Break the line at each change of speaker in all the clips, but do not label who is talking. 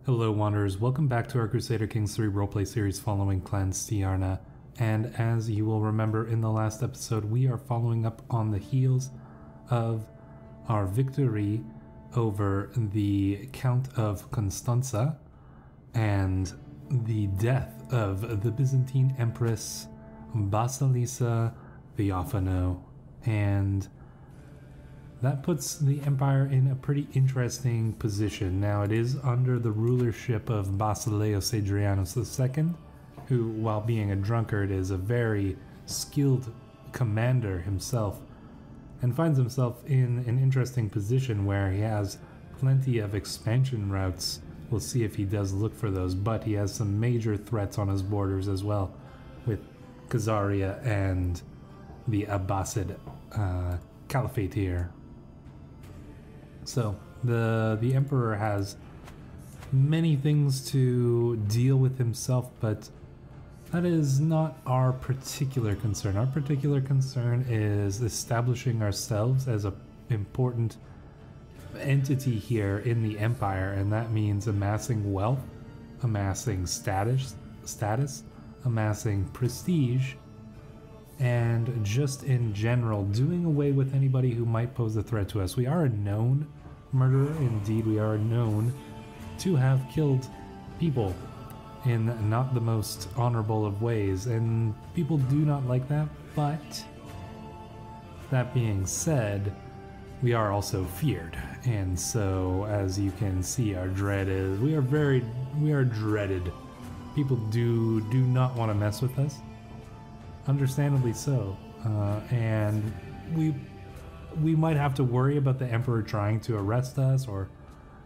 Hello Wanderers, welcome back to our Crusader Kings 3 roleplay series following Clan Stjarna. And as you will remember in the last episode, we are following up on the heels of our victory over the Count of Constanza and the death of the Byzantine Empress Basilisa Theophano. And that puts the empire in a pretty interesting position. Now it is under the rulership of Basileus Adrianus II, who, while being a drunkard, is a very skilled commander himself, and finds himself in an interesting position where he has plenty of expansion routes. We'll see if he does look for those, but he has some major threats on his borders as well, with Khazaria and the Abbasid Caliphate here. So the Emperor has many things to deal with himself, but that is not our particular concern. Our particular concern is establishing ourselves as an important entity here in the Empire, and that means amassing wealth, amassing status, amassing prestige, and just in general doing away with anybody who might pose a threat to us. We are a known murderer, indeed we are known to have killed people in not the most honorable of ways, and people do not like that. But that being said, we are also feared, and so as you can see, our dread is we are dreaded. People do not want to mess with us, understandably so, and we might have to worry about the Emperor trying to arrest us or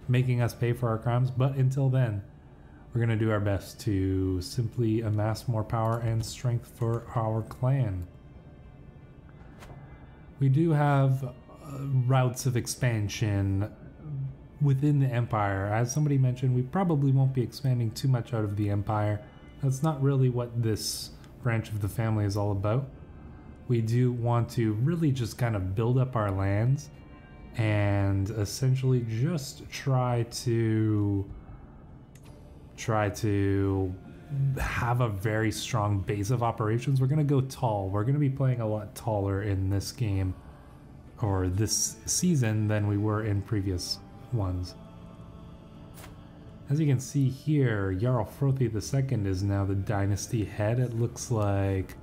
making us pay for our crimes, but until then, we're going to do our best to simply amass more power and strength for our clan. We do have routes of expansion within the Empire. As somebody mentioned, we probably won't be expanding too much out of the Empire. That's not really what this branch of the family is all about. We do want to really just kind of build up our lands and essentially just try to have a very strong base of operations. We're going to go tall. We're going to be playing a lot taller in this game, or this season, than we were in previous ones. As you can see here, Jarl Frothi II is now the dynasty head. It looks like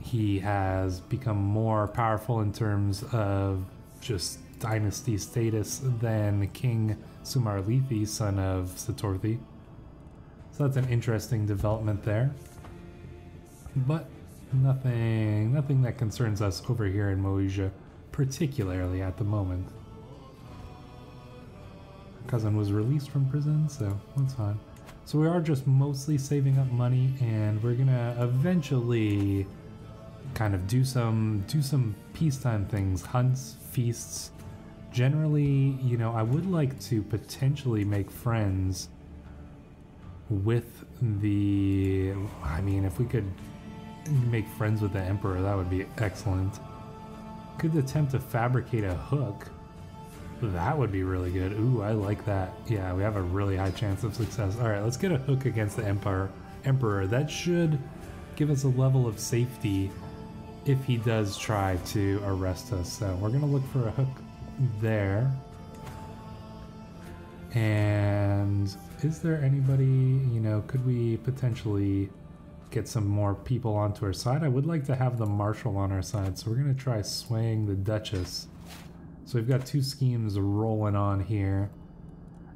he has become more powerful in terms of just dynasty status than King Sumarlithi, son of Satorthi. So that's an interesting development there. But nothing that concerns us over here in Moesia, particularly at the moment. Cousin was released from prison, so that's fine. So we are just mostly saving up money, and we're gonna eventually kind of do some peacetime things, hunts, feasts. Generally, you know, I would like to potentially make friends with the, I mean, if we could make friends with the Emperor, that would be excellent. Could attempt to fabricate a hook. That would be really good. Ooh, I like that. Yeah, we have a really high chance of success. All right, let's get a hook against the Emperor. That should give us a level of safety if he does try to arrest us. So we're gonna look for a hook there. And is there anybody, you know, could we potentially get some more people onto our side? I would like to have the Marshal on our side, so we're gonna try swaying the Duchess. So we've got two schemes rolling on here.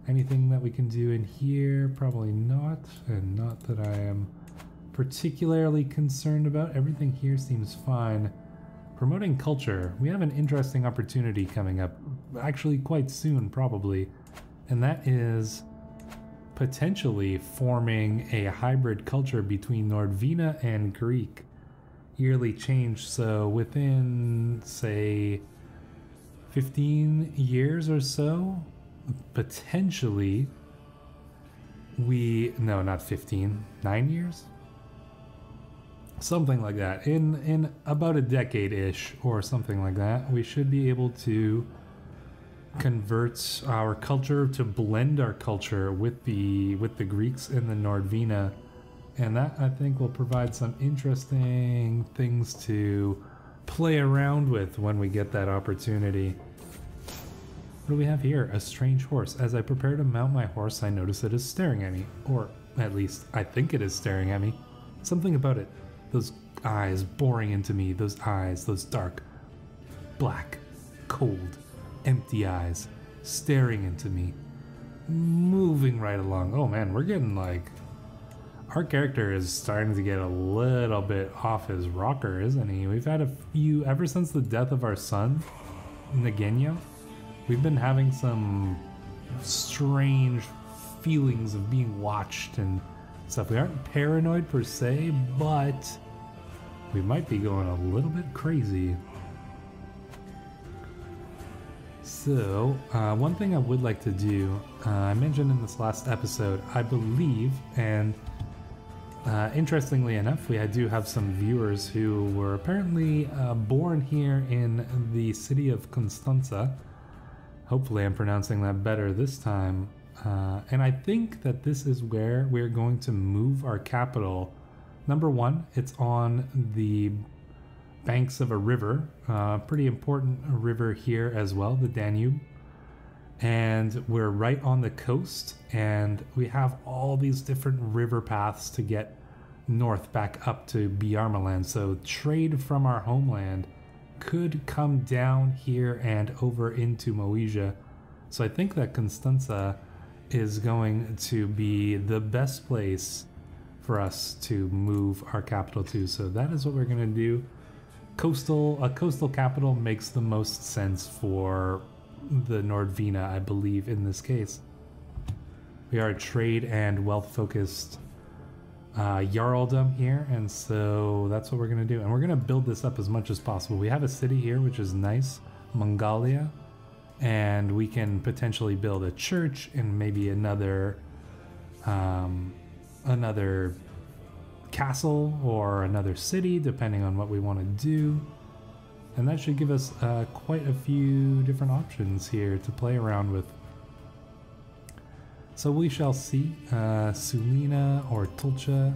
Anything that we can do in here? Probably not, and not that I am particularly concerned about. Everything here seems fine. Promoting culture. We have an interesting opportunity coming up, actually quite soon probably, and that is potentially forming a hybrid culture between Nordvina and Greek. Yearly change, so within, say, 15 years or so, potentially, no, not 15, 9 years? Something like that. In about a decade-ish or something like that, we should be able to convert our culture, to blend our culture with the Greeks in the Nordvina, and that I think will provide some interesting things to play around with when we get that opportunity. What do we have here? A strange horse. As I prepare to mount my horse, I notice it is staring at me, or at least I think it is staring at me. Something about it. Those eyes boring into me, those eyes, those dark, black, cold, empty eyes staring into me, moving right along. Oh man, we're getting like, our character is starting to get a little bit off his rocker, isn't he? We've had a few, ever since the death of our son, Nagenya, we've been having some strange feelings of being watched and stuff. We aren't paranoid per se, but we might be going a little bit crazy. So, one thing I would like to do, I mentioned in this last episode, I believe, and interestingly enough, we do have some viewers who were apparently born here in the city of Constanza. Hopefully I'm pronouncing that better this time. And I think that this is where we're going to move our capital. Number one, it's on the banks of a river, pretty important river here as well, the Danube. And we're right on the coast, and we have all these different river paths to get north back up to Bjarmaland. So trade from our homeland could come down here and over into Moesia. So I think that Constanza is going to be the best place for us to move our capital to. So that is what we're going to do. A coastal capital makes the most sense for the Nordvina, I believe, in this case. We are a trade and wealth-focused Jarldom here, and so that's what we're going to do. And we're going to build this up as much as possible. We have a city here, which is nice, Mongolia, and we can potentially build a church and maybe another castle or another city, depending on what we want to do. And that should give us quite a few different options here to play around with. So we shall see. Sulina or Tulcha.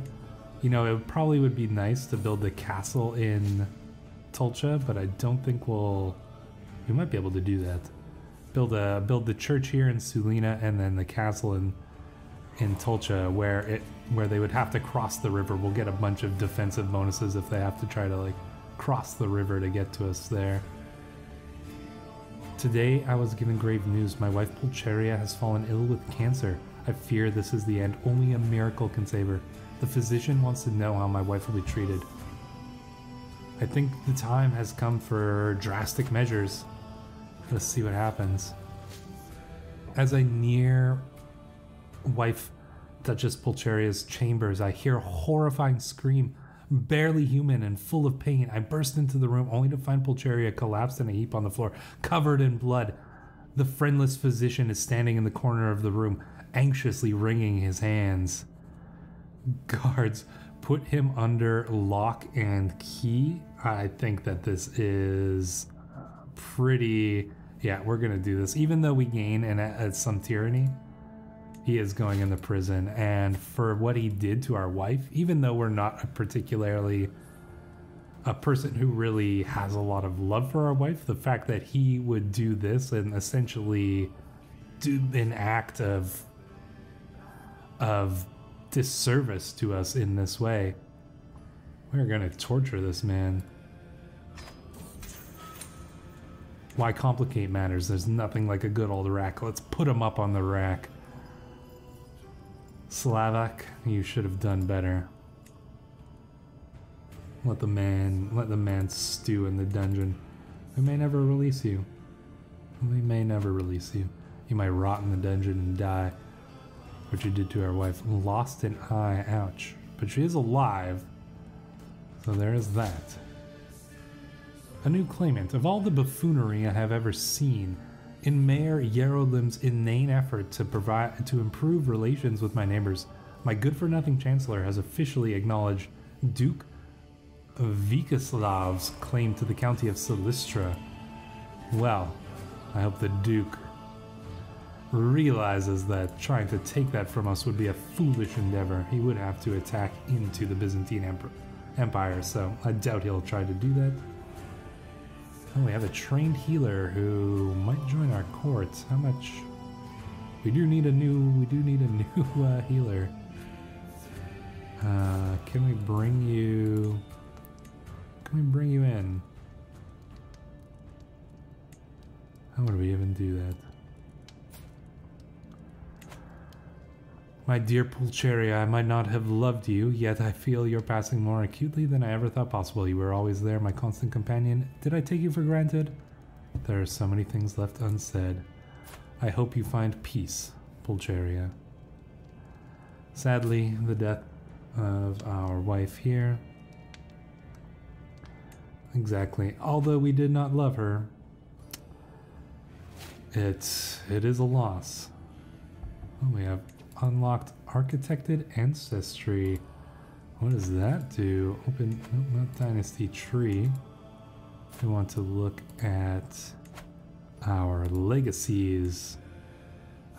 You know, it probably would be nice to build the castle in Tulcha, but I don't think we might be able to do that. Build the church here in Sulina, and then the castle in Tulcha, where they would have to cross the river. We'll get a bunch of defensive bonuses if they have to try to like cross the river to get to us there. Today I was given grave news. My wife Pulcheria has fallen ill with cancer. I fear this is the end. Only a miracle can save her. The physician wants to know how my wife will be treated. I think the time has come for drastic measures. Let's see what happens. As I near wife Duchess Pulcheria's chambers, I hear a horrifying scream, barely human and full of pain. I burst into the room only to find Pulcheria collapsed in a heap on the floor, covered in blood. The friendless physician is standing in the corner of the room, anxiously wringing his hands. Guards, put him under lock and key. I think that this is pretty... Yeah, we're gonna do this. Even though we gain some tyranny, he is going in the prison. And for what he did to our wife, even though we're not particularly a person who really has a lot of love for our wife, the fact that he would do this and essentially do an act of disservice to us in this way, we're gonna torture this man. Why complicate matters? There's nothing like a good old rack. Let's put him up on the rack. Slavak, you should have done better. Let the man stew in the dungeon. We may never release you. We may never release you. You might rot in the dungeon and die. What you did to our wife. Lost an eye, ouch. But she is alive. So there is that. A new claimant. Of all the buffoonery I have ever seen, in Mayor Yerodlim's inane effort to improve relations with my neighbors, my good-for-nothing chancellor has officially acknowledged Duke Vikislav's claim to the county of Silistra. Well, I hope the Duke realizes that trying to take that from us would be a foolish endeavor. He would have to attack into the Byzantine Empire, so I doubt he'll try to do that. Oh, we have a trained healer who might join our court. How much? We do need a new healer. Can we bring you? Can we bring you in? How would we even do that? My dear Pulcheria, I might not have loved you, yet I feel you're passing more acutely than I ever thought possible. You were always there, my constant companion. Did I take you for granted? There are so many things left unsaid. I hope you find peace, Pulcheria. Sadly, the death of our wife here. Exactly. Although we did not love her, it is a loss. Oh, we have unlocked architected ancestry. What does that do? Open, no, not dynasty tree. We want to look at our legacies.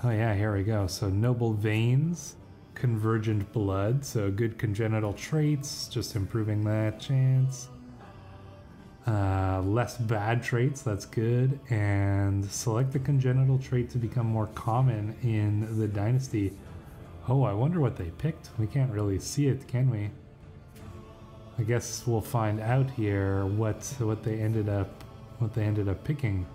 Oh yeah, here we go. So noble veins, convergent blood, so good congenital traits, just improving that chance. Less bad traits, that's good. And select the congenital trait to become more common in the dynasty. Oh, I wonder what they picked. We can't really see it, can we? I guess we'll find out here what they ended up picking.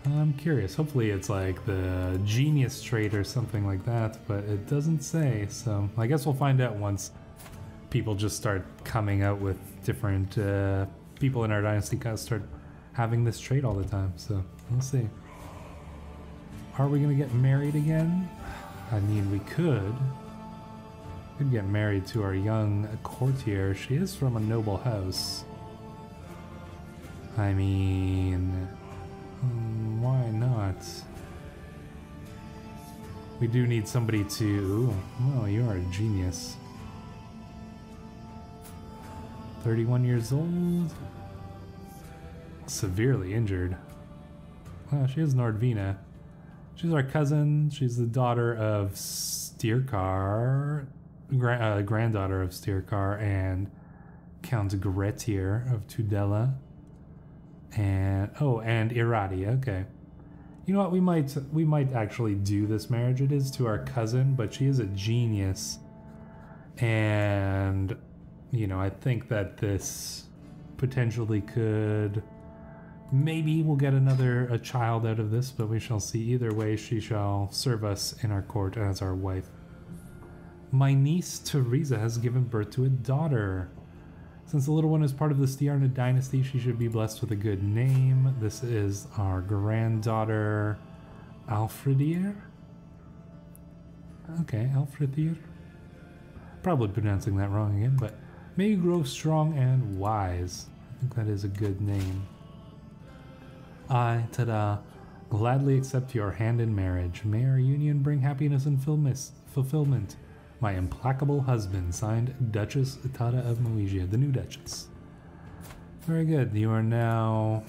I'm curious. Hopefully it's like the genius trait or something like that, but it doesn't say. So I guess we'll find out once people just start coming out with different people in our dynasty kind of start having this trait all the time. So we'll see. Are we gonna get married again? I mean, we could get married to our young courtier. She is from a noble house. I mean, why not? We do need somebody to... Well, you are a genius. 31 years old. Severely injured. Well, she is Nordvina. She's our cousin. She's the daughter of Styrkar, granddaughter of Styrkar and Count Grettir of Tudela. And and Iradi. Okay. You know what? We might actually do this marriage. It is to our cousin, but she is a genius. And you know, I think that this potentially could... Maybe we'll get a child out of this, but we shall see. Either way, she shall serve us in our court as our wife. My niece Teresa has given birth to a daughter. Since the little one is part of the Stjarna dynasty, she should be blessed with a good name. This is our granddaughter, Alfredir. Okay, Alfredir. Probably pronouncing that wrong again, but may you grow strong and wise. I think that is a good name. I, Tada, gladly accept your hand in marriage. May our union bring happiness and fulfillment. My implacable husband, signed Duchess Tada of Moesia, the new Duchess. Very good. You are now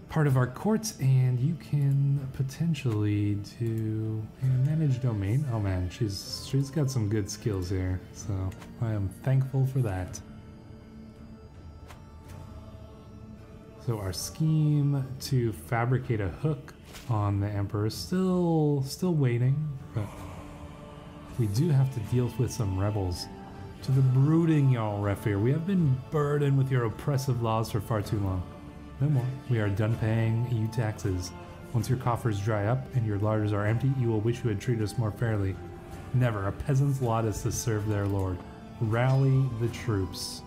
part of our court, and you can potentially do manage domain. Oh man, she's got some good skills here, so I am thankful for that. So our scheme to fabricate a hook on the Emperor is still waiting, but we do have to deal with some rebels. To the brooding Jarl Refir, we have been burdened with your oppressive laws for far too long. No more. We are done paying you taxes. Once your coffers dry up and your larders are empty, you will wish you had treated us more fairly. Never. A peasant's lot is to serve their lord. Rally the troops.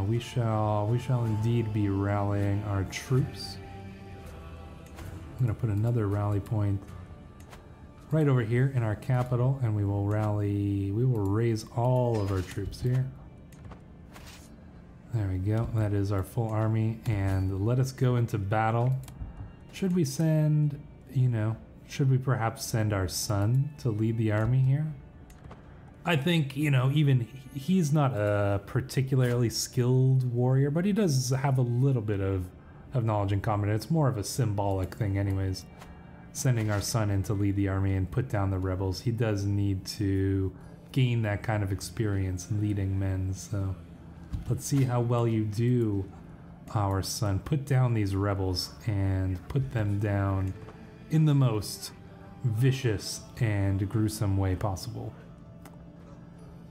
We shall indeed be rallying our troops. I'm going to put another rally point right over here in our capital, and we will raise all of our troops here. There we go. That is our full army, and let us go into battle. Should we should we perhaps send our son to lead the army here? I think, you know, even he's not a particularly skilled warrior, but he does have a little bit of knowledge in combat. It's more of a symbolic thing anyways. Sending our son in to lead the army and put down the rebels. He does need to gain that kind of experience leading men, so let's see how well you do, our son. Put down these rebels and put them down in the most vicious and gruesome way possible.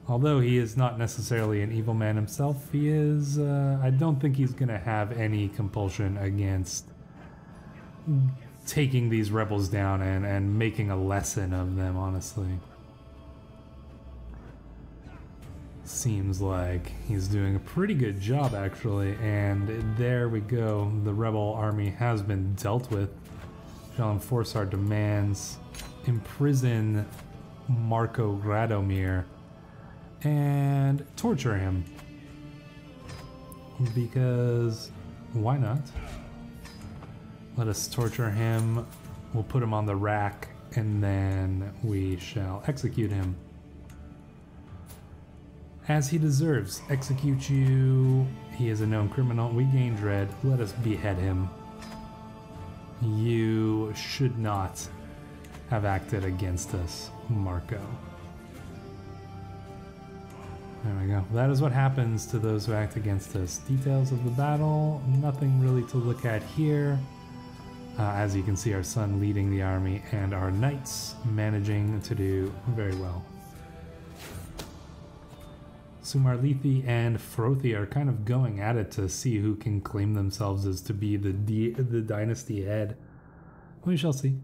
Although he is not necessarily an evil man himself, he is, I don't think he's gonna have any compulsion against taking these rebels down and making a lesson of them, honestly. Seems like he's doing a pretty good job, actually, and there we go. The rebel army has been dealt with. Shall enforce our demands, imprison Marco Radomir, and torture him. Because why not? Let us torture him. We'll put him on the rack and then we shall execute him. As he deserves. Execute you. He is a known criminal. We gain dread. Let us behead him. You should not have acted against us, Marco. There we go. That is what happens to those who act against us. Details of the battle, nothing really to look at here. As you can see, our son leading the army and our knights managing to do very well. Sumarlithi and Frothi are kind of going at it to see who can claim themselves as to be the dynasty head. We shall see.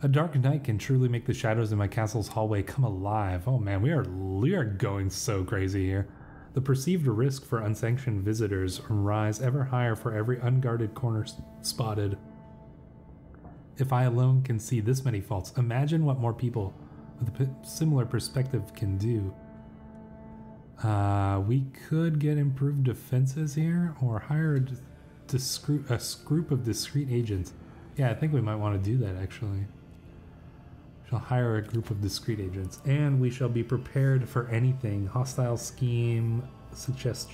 A dark night can truly make the shadows in my castle's hallway come alive. Oh man, we are going so crazy here. The perceived risk for unsanctioned visitors rise ever higher for every unguarded corner spotted. If I alone can see this many faults, imagine what more people with a similar perspective can do. We could get improved defenses here, or hire a group of discreet agents. Yeah, I think we might want to do that, actually. Shall hire a group of discreet agents, and we shall be prepared for anything. Hostile scheme success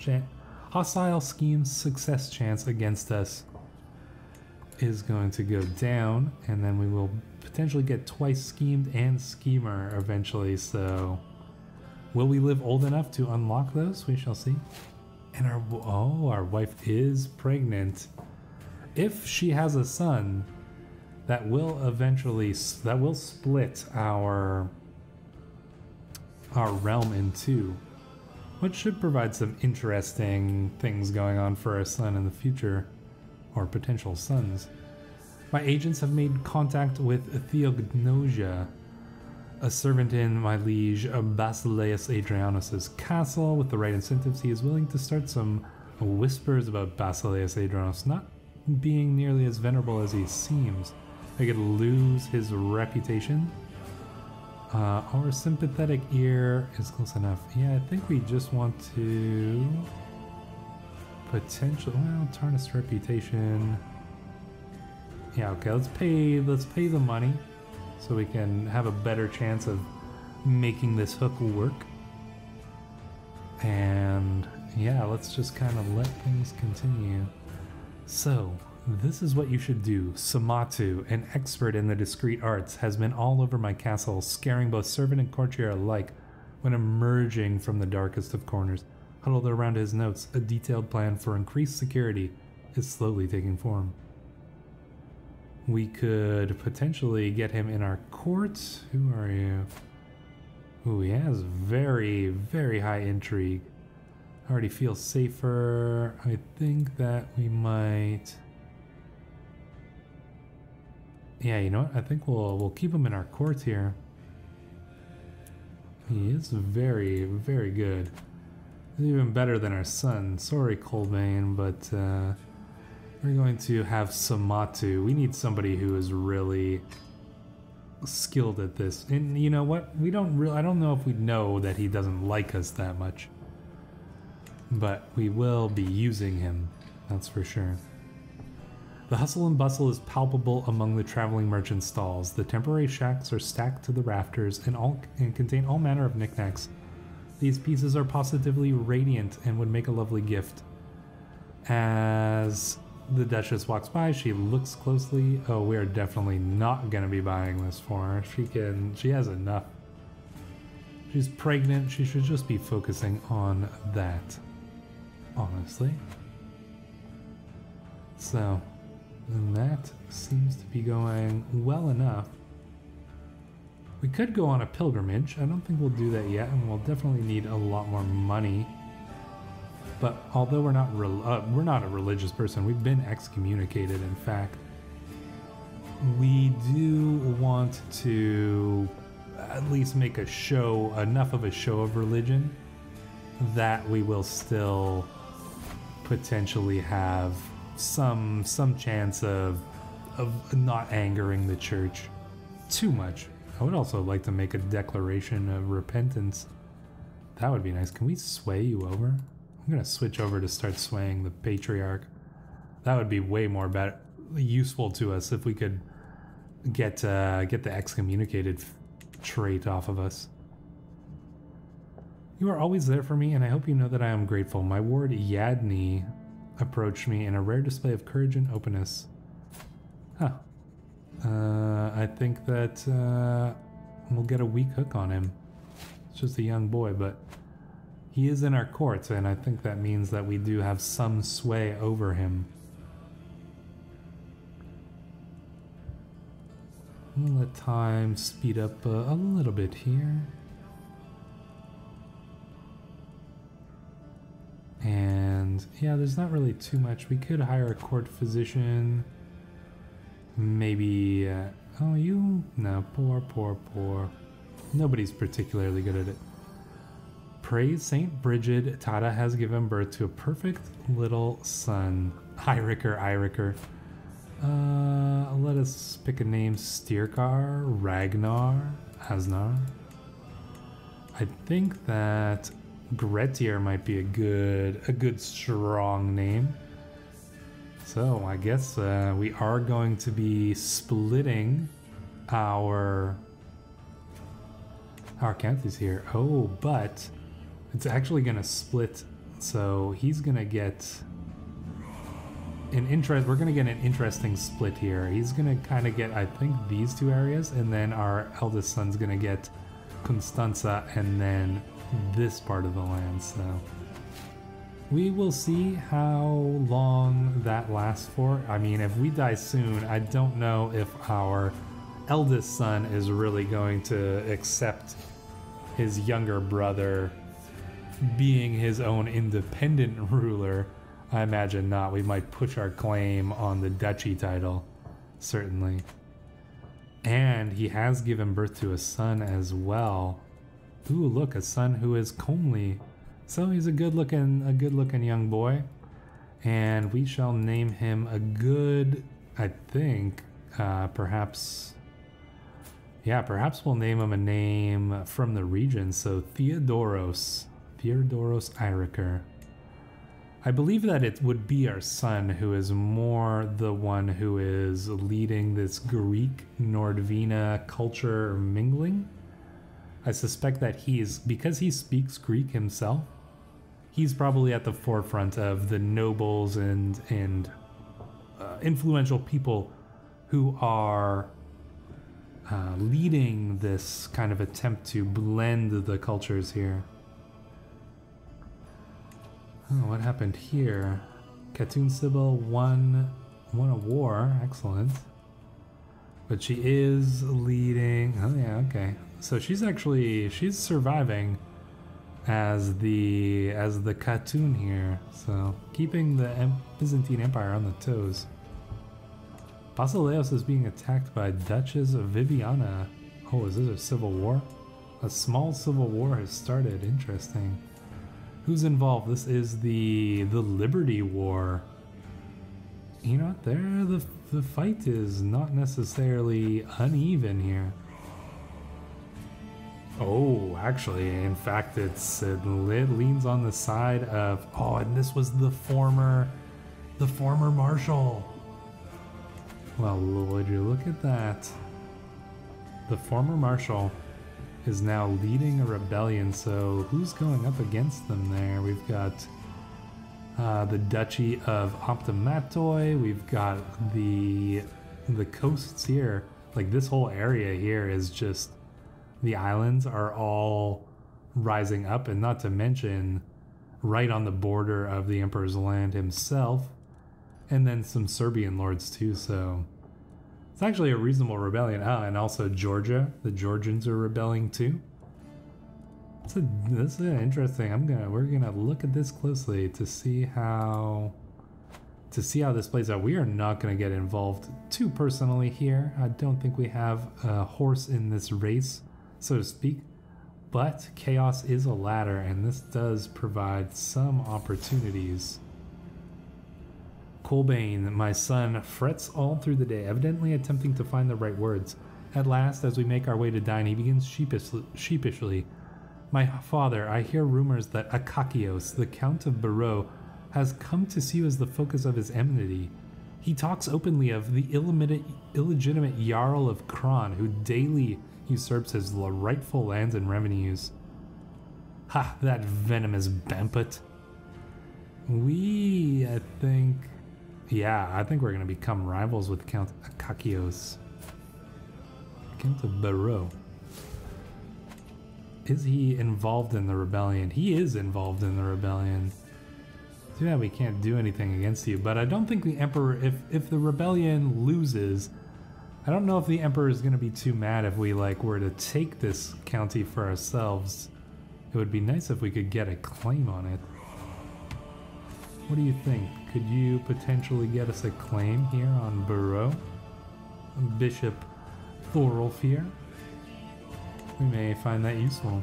chance against us is going to go down, and then we will potentially get twice schemed and schemer eventually, so will we live old enough to unlock those? We shall see. And our wife is pregnant. If she has a son, that will split our realm in two, which should provide some interesting things going on for our son in the future, or potential sons. My agents have made contact with Theognosia, a servant in my liege Basileus Adrianus' castle. With the right incentives, he is willing to start some whispers about Basileus Adrianus not being nearly as venerable as he seems. I could lose his reputation. Our sympathetic ear is close enough. Yeah, I think we just want to tarnish reputation. Yeah, okay, let's pay the money so we can have a better chance of making this hook work. And yeah, let's just kind of let things continue. So, this is what you should do. Samatu, an expert in the discreet arts, has been all over my castle, scaring both servant and courtier alike when emerging from the darkest of corners. Huddled around his notes, a detailed plan for increased security is slowly taking form. We could potentially get him in our court. Who are you? Ooh, he has very, very high intrigue. I already feel safer. I think that we might... Yeah, you know what? I think we'll keep him in our court here. He is very, very good. He's even better than our son. Sorry, Colbane, but we're going to have Samatu. We need somebody who is really skilled at this. And you know what? I don't know if we know that he doesn't like us that much. But we will be using him. That's for sure. The hustle and bustle is palpable among the traveling merchant stalls. The temporary shacks are stacked to the rafters and contain all manner of knickknacks. These pieces are positively radiant and would make a lovely gift. As the Duchess walks by, she looks closely. Oh, we are definitely not going to be buying this for her. She has enough. She's pregnant. She should just be focusing on that, honestly. So, that seems to be going well enough. We could go on a pilgrimage. I don't think we'll do that yet, and we'll definitely need a lot more money. But although we're not a religious person, we've been excommunicated. In fact, we do want to at least make a show, enough of a show of religion, that we will still potentially have some chance of not angering the church too much. I would also like to make a declaration of repentance. That would be nice. Can we sway you over? I'm gonna switch over to start swaying the patriarch. That would be way more useful to us if we could get the excommunicated trait off of us. You are always there for me, and I hope you know that I am grateful. My ward Yadni approached me in a rare display of courage and openness. Huh. I think that we'll get a weak hook on him. It's just a young boy, but he is in our court, and I think that means that we do have some sway over him. We'll let time speed up a little bit here. And yeah, there's not really too much. We could hire a court physician. Maybe, oh, you? No, poor. Nobody's particularly good at it. Praise Saint Bridget, Tada has given birth to a perfect little son. Eirikr. Let us pick a name. Styrkar, Ragnar, Asnar. I think that Grettir might be a good strong name. So I guess we are going to be splitting our counties here. Oh, but it's actually gonna split. So he's gonna get we're gonna get an interesting split here. He's gonna kind of get, I think, these two areas, and then our eldest son's gonna get Constanza and then this part of the land. So we will see how long that lasts for. I mean, if we die soon, I don't know if our eldest son is really going to accept his younger brother being his own independent ruler. I imagine not. We might push our claim on the duchy title, certainly. And he has given birth to a son as well. Ooh, look, a son who is comely. So he's a good-looking young boy. And we shall name him a good, I think, perhaps we'll name him a name from the region. So Theodoros Eirikr. I believe that it would be our son who is more the one who is leading this Greek Nordvina culture mingling. I suspect that because he speaks Greek himself, he's probably at the forefront of the nobles and influential people who are leading this kind of attempt to blend the cultures here. Oh, what happened here? Khatun Sybil won a war. Excellent. But she is leading. Oh yeah, okay. So she's surviving as the Khatun here. So keeping the Byzantine Empire on the toes. Basileus is being attacked by Duchess Viviana. Oh, is this a civil war? A small civil war has started. Interesting. Who's involved? This is the Liberty War. You know what? The fight is not necessarily uneven here. Oh, actually, in fact, it leans on the side of. Oh, and this was the former marshal. Well, would you look at that? The former marshal is now leading a rebellion, so who's going up against them there? We've got the Duchy of Optimatoi, we've got the coasts here. Like, this whole area here is just, the islands are all rising up, and not to mention right on the border of the Emperor's land himself, and then some Serbian lords too, so it's actually a reasonable rebellion. Ah, and also Georgia, the Georgians are rebelling too. This is interesting. We're gonna look at this closely to see how this plays out. We are not gonna get involved too personally here. I don't think we have a horse in this race, so to speak. But chaos is a ladder, and this does provide some opportunities. Colbane, my son, frets all through the day, evidently attempting to find the right words. At last, as we make our way to dine, he begins sheepishly. My father, I hear rumors that Akakios, the Count of Barreau, has come to see you as the focus of his enmity. He talks openly of the illegitimate Jarl of Kron, who daily usurps his rightful lands and revenues. Ha, that venomous Bamput. I think we're going to become rivals with Count Akakios. Count of Barreau. Is he involved in the rebellion? He is involved in the rebellion. Too bad we can't do anything against you, but I don't think the Emperor, if the rebellion loses, I don't know if the Emperor is going to be too mad if we were to take this county for ourselves. It would be nice if we could get a claim on it. What do you think? Could you potentially get us a claim here on Barreau? Bishop Thorolfir? We may find that useful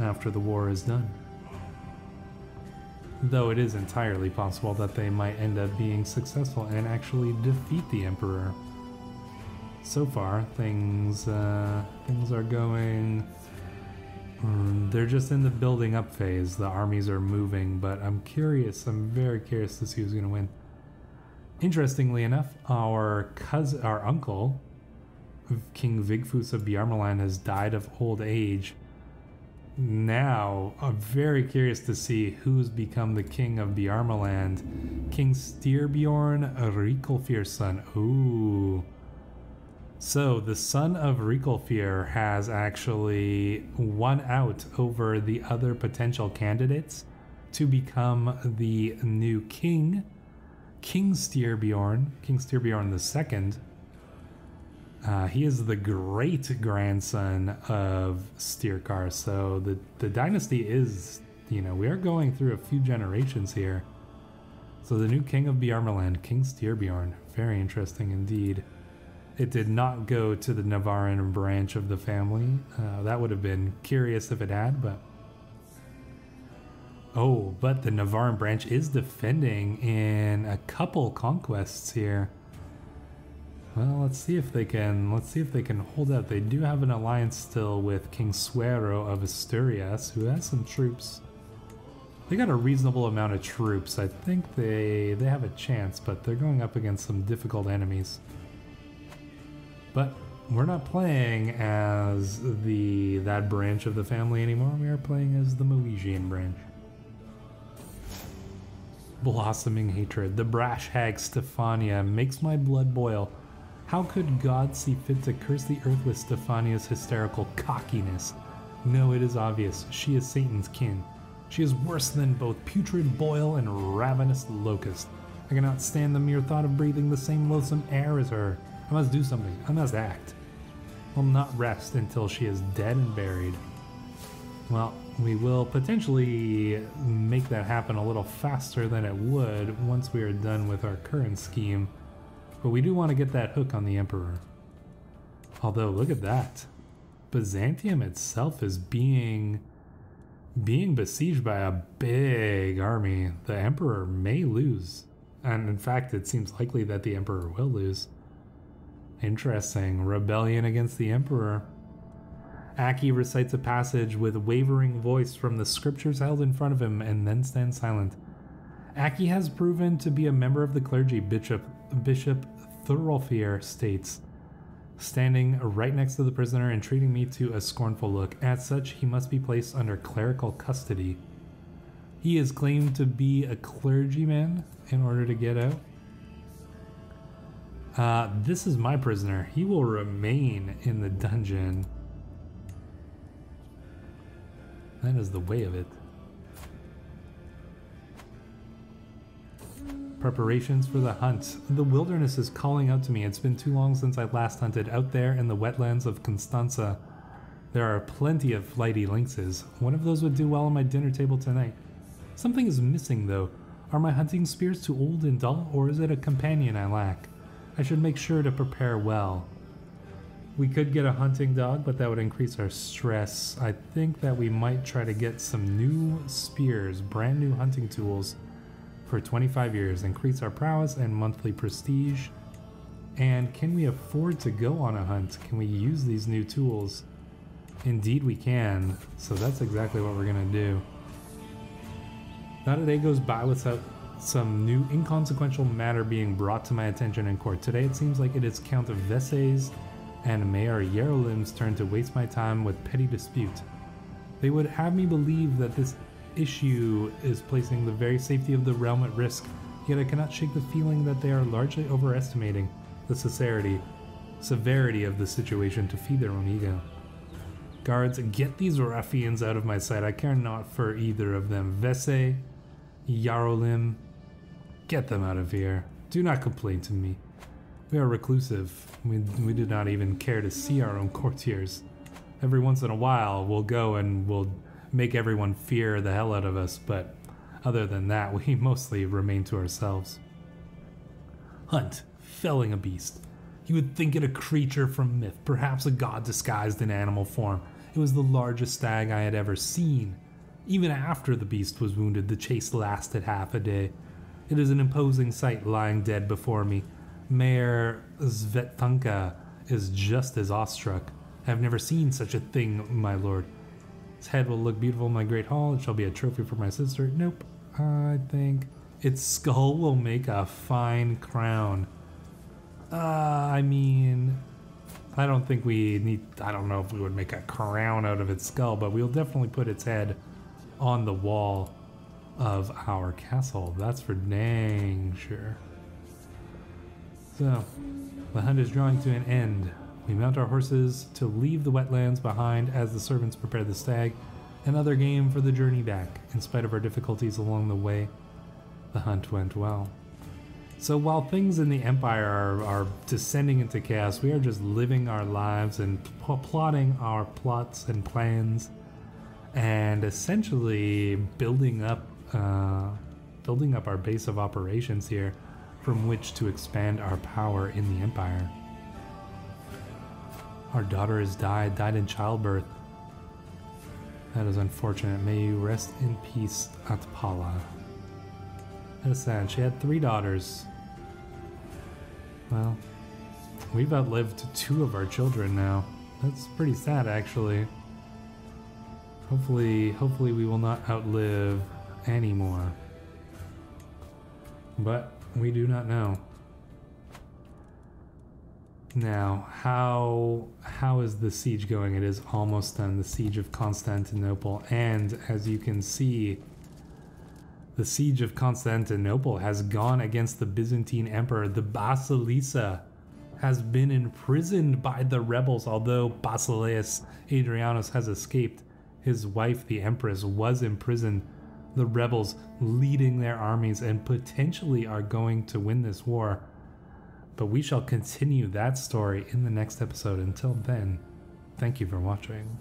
after the war is done. Though it is entirely possible that they might end up being successful and actually defeat the Emperor. So far, things are going... they're just in the building up phase. The armies are moving, but I'm very curious to see who's going to win. Interestingly enough, our uncle, King Vigfus of Bjarmaland, has died of old age. Now, I'm very curious to see who's become the king of Bjarmaland. King Styrbjorn Rikolfir's son. Ooh. So, the son of Rikolfir has actually won out over the other potential candidates to become the new king. King Styrbjorn II. He is the great-grandson of Styrkar, so the dynasty is, we are going through a few generations here. So the new king of Bjarmaland, King Styrbjorn, very interesting indeed. It did not go to the Navaran branch of the family. That would have been curious if it had, but... Oh, but the Navaran branch is defending in a couple conquests here. Well, let's see if they can hold out. They do have an alliance still with King Suero of Asturias, who has some troops. They got a reasonable amount of troops. I think they have a chance, but they're going up against some difficult enemies. But we're not playing as that branch of the family anymore. We are playing as the Milesian branch. Blossoming hatred. The brash hag Stefania makes my blood boil. How could God see fit to curse the earth with Stefania's hysterical cockiness? No, it is obvious. She is Satan's kin. She is worse than both putrid boil and ravenous locust. I cannot stand the mere thought of breathing the same loathsome air as her. I must do something. I must act. Will not rest until she is dead and buried. Well, we will potentially make that happen a little faster than it would once we are done with our current scheme. But we do want to get that hook on the Emperor. Although, look at that. Byzantium itself is being besieged by a big army. The Emperor may lose. And in fact, it seems likely that the Emperor will lose. Interesting. Rebellion against the Emperor. Aki recites a passage with wavering voice from the scriptures held in front of him and then stands silent. Aki has proven to be a member of the clergy. Bishop Thorolfr states, standing right next to the prisoner and treating me to a scornful look. As such, he must be placed under clerical custody. He is claimed to be a clergyman in order to get out. This is my prisoner. He will remain in the dungeon. That is the way of it. Preparations for the hunt. The wilderness is calling out to me. It's been too long since I last hunted out there in the wetlands of Constanza. There are plenty of flighty lynxes. One of those would do well on my dinner table tonight. Something is missing though. Are my hunting spears too old and dull, or is it a companion I lack? I should make sure to prepare well. We could get a hunting dog, but that would increase our stress. I think that we might try to get some new spears, brand new hunting tools for 25 years, increase our prowess and monthly prestige. And can we afford to go on a hunt? Can we use these new tools? Indeed we can, so that's exactly what we're gonna do. Not a day goes by without some new inconsequential matter being brought to my attention in court. Today it seems like it is Count Vesey's and Mayor Yerolim's turn to waste my time with petty dispute. They would have me believe that this issue is placing the very safety of the realm at risk, yet I cannot shake the feeling that they are largely overestimating the severity of the situation to feed their own ego. Guards, get these ruffians out of my sight. I care not for either of them. Vesey, Yarolim, get them out of here. Do not complain to me. We are reclusive. We do not even care to see our own courtiers. Every once in a while, we'll go and we'll make everyone fear the hell out of us, but other than that, we mostly remain to ourselves. Hunt, felling a beast. You would think it a creature from myth, perhaps a god disguised in animal form. It was the largest stag I had ever seen. Even after the beast was wounded, the chase lasted half a day. It is an imposing sight lying dead before me. Mayor Svetlanka is just as awestruck. I have never seen such a thing, my lord. Its head will look beautiful in my great hall. It shall be a trophy for my sister. Nope. I think its skull will make a fine crown. I mean, I don't think we need, I don't know if we would make a crown out of its skull, but we'll definitely put its head on the wall of our castle. That's for dang sure. So, the hunt is drawing to an end. We mount our horses to leave the wetlands behind as the servants prepare the stag. Another game for the journey back. In spite of our difficulties along the way, the hunt went well. So while things in the Empire are descending into chaos, we are just living our lives and plotting our plots and plans, and essentially building up our base of operations here, from which to expand our power in the Empire. Our daughter has died in childbirth. That is unfortunate. May you rest in peace, Atpala. That is sad. She had 3 daughters. Well, we've outlived 2 of our children now. That's pretty sad, actually. Hopefully we will not outlive any more. But we do not know. Now, how is the siege going? It is almost done, the siege of Constantinople, and as you can see, the siege of Constantinople has gone against the Byzantine Emperor. The Basilissa has been imprisoned by the rebels, although Basileus Adrianus has escaped. His wife, the Empress, was imprisoned. The rebels leading their armies and potentially are going to win this war. But we shall continue that story in the next episode. Until then, thank you for watching.